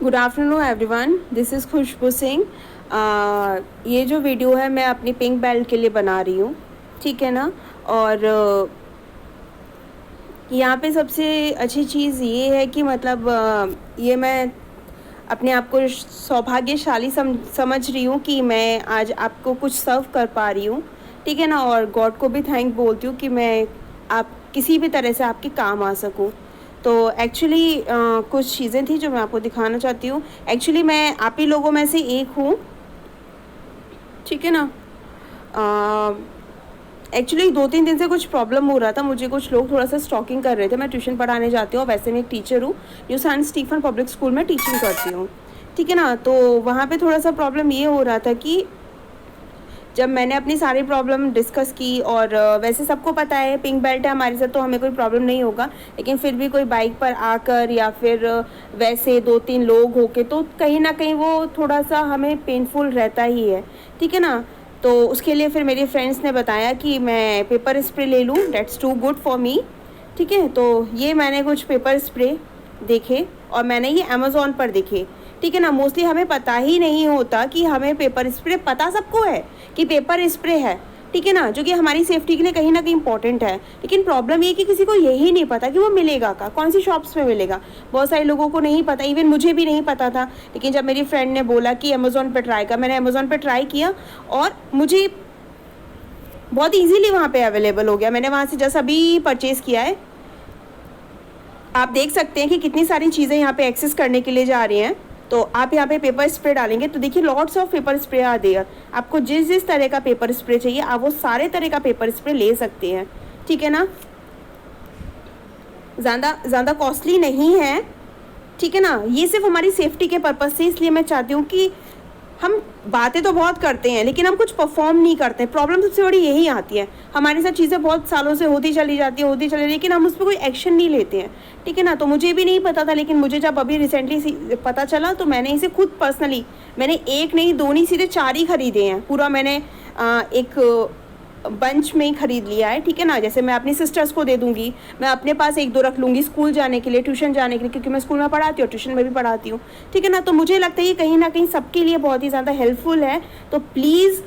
Good afternoon everyone, this is खुशबू सिंह। ये जो video है मैं अपनी पिंक बेल्ट के लिए बना रही हूँ, ठीक है ना। और यहाँ पे सबसे अच्छी चीज़ ये है कि मतलब ये मैं अपने आप को सौभाग्यशाली समझ रही हूँ कि मैं आज आपको कुछ सर्व कर पा रही हूँ, ठीक है ना। और गॉड को भी थैंक बोलती हूँ कि मैं आप किसी भी तरह से आपके काम आ सकूँ। तो एक्चुअली कुछ चीज़ें थी जो मैं आपको दिखाना चाहती हूँ। एक्चुअली मैं आप ही लोगों में से एक हूँ, ठीक है ना। एक्चुअली 2-3 दिन से कुछ प्रॉब्लम हो रहा था, मुझे कुछ लोग थोड़ा सा स्टॉकिंग कर रहे थे। मैं ट्यूशन पढ़ाने जाती हूँ, वैसे मैं एक टीचर हूँ, new saint Stephen public school में टीचिंग करती हूँ, ठीक है ना। तो वहाँ पे थोड़ा सा प्रॉब्लम ये हो रहा था कि जब मैंने अपनी सारी प्रॉब्लम डिस्कस की, और वैसे सबको पता है पिंक बेल्ट है हमारे साथ तो हमें कोई प्रॉब्लम नहीं होगा, लेकिन फिर भी कोई बाइक पर आकर या फिर वैसे 2-3 लोग होके तो कहीं ना कहीं वो थोड़ा सा हमें पेनफुल रहता ही है, ठीक है ना। तो उसके लिए फिर मेरे फ्रेंड्स ने बताया कि मैं पेपर स्प्रे ले लूँ, that's too good for me, ठीक है। तो ये मैंने कुछ पेपर स्प्रे देखे और मैंने ये अमेज़ॉन पर देखे, ठीक है ना। मोस्टली हमें पता ही नहीं होता कि हमें पेपर स्प्रे, पता सबको है कि पेपर स्प्रे है, ठीक है ना, जो कि हमारी सेफ्टी के लिए कहीं ना कहीं इंपॉर्टेंट है। लेकिन प्रॉब्लम ये कि किसी को यही नहीं पता कि वो मिलेगा का कौन सी शॉप्स में मिलेगा। बहुत सारे लोगों को नहीं पता, इवन मुझे भी नहीं पता था। लेकिन जब मेरी फ्रेंड ने बोला कि अमेज़ॉन पर ट्राई कर, मैंने अमेज़ॉन पर ट्राई किया और मुझे बहुत ईजीली वहाँ पे अवेलेबल हो गया। मैंने वहाँ से जस्ट अभी परचेज़ किया है। आप देख सकते हैं कि कितनी सारी चीज़ें यहाँ पे एक्सेस करने के लिए जा रही हैं। तो आप यहाँ पे पेपर स्प्रे डालेंगे तो देखिए lots of pepper spray are there. आपको जिस जिस तरह का पेपर स्प्रे चाहिए आप वो सारे तरह का पेपर स्प्रे ले सकते हैं, ठीक है ना। ज़्यादा कॉस्टली नहीं है, ठीक है ना। ये सिर्फ हमारी सेफ्टी के पर्पज़ से, इसलिए मैं चाहती हूँ कि हम बातें तो बहुत करते हैं लेकिन हम कुछ परफॉर्म नहीं करते। प्रॉब्लम सबसे बड़ी यही आती है, हमारे साथ चीज़ें बहुत सालों से होती चली जाती है, होती चली, लेकिन हम उस पर कोई एक्शन नहीं लेते हैं, ठीक है ना। तो मुझे भी नहीं पता था, लेकिन मुझे जब अभी रिसेंटली पता चला तो मैंने इसे खुद पर्सनली, मैंने एक नहीं दो नहीं सीधे 4 ही खरीदे हैं। पूरा मैंने एक बंच में ही खरीद लिया है, ठीक है ना। जैसे मैं अपनी सिस्टर्स को दे दूँगी, मैं अपने पास 1-2 रख लूँगी स्कूल जाने के लिए, ट्यूशन जाने के लिए, क्योंकि मैं स्कूल में पढ़ाती हूँ, ट्यूशन में भी पढ़ाती हूँ, ठीक है ना। तो मुझे लगता है ये कहीं ना कहीं सबके लिए बहुत ही ज़्यादा हेल्पफुल है। तो प्लीज़,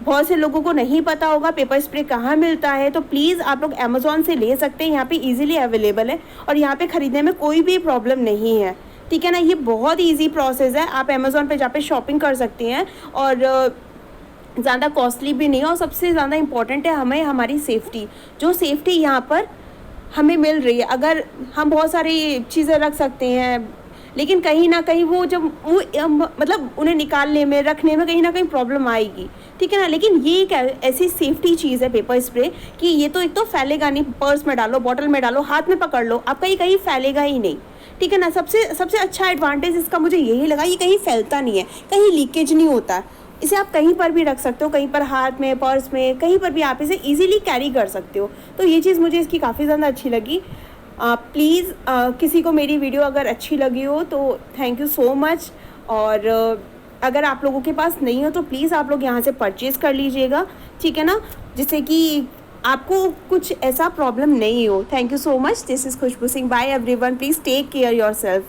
बहुत से लोगों को नहीं पता होगा पेपर स्प्रे कहाँ मिलता है, तो प्लीज़ आप लोग अमेज़ॉन से ले सकते हैं, यहाँ पे इजीली अवेलेबल है और यहाँ पे ख़रीदने में कोई भी प्रॉब्लम नहीं है, ठीक है ना। ये बहुत ईजी प्रोसेस है, आप अमेज़ॉन पे जाके शॉपिंग कर सकते हैं और ज़्यादा कॉस्टली भी नहीं है। और सबसे ज़्यादा इम्पॉर्टेंट है हमें हमारी सेफ्टी, जो सेफ्टी यहाँ पर हमें मिल रही है। अगर हम बहुत सारी चीज़ें रख सकते हैं लेकिन कहीं ना कहीं वो जब वो मतलब उन्हें निकालने में, रखने में कहीं ना कहीं प्रॉब्लम आएगी, ठीक है ना। लेकिन ये एक ऐसी सेफ्टी चीज़ है पेपर स्प्रे कि ये तो एक तो फैलेगा नहीं, पर्स में डालो, बॉटल में डालो, हाथ में पकड़ लो, आपका ये कहीं फैलेगा ही नहीं, ठीक है ना। सबसे सबसे अच्छा एडवांटेज इसका मुझे यही लगा, ये कहीं फैलता नहीं है, कहीं लीकेज नहीं होता। इसे आप कहीं पर भी रख सकते हो, कहीं पर हाथ में, पर्स में, कहीं पर भी आप इसे इजीली कैरी कर सकते हो। तो ये चीज़ मुझे इसकी काफ़ी ज़्यादा अच्छी लगी। प्लीज़ किसी को मेरी वीडियो अगर अच्छी लगी हो तो थैंक यू सो मच। और अगर आप लोगों के पास नहीं हो तो प्लीज़ आप लोग यहाँ से परचेज़ कर लीजिएगा, ठीक है ना, जिससे कि आपको कुछ ऐसा प्रॉब्लम नहीं हो। Thank you so much, this is Khushboo Singh, bye everyone, please take care yourself.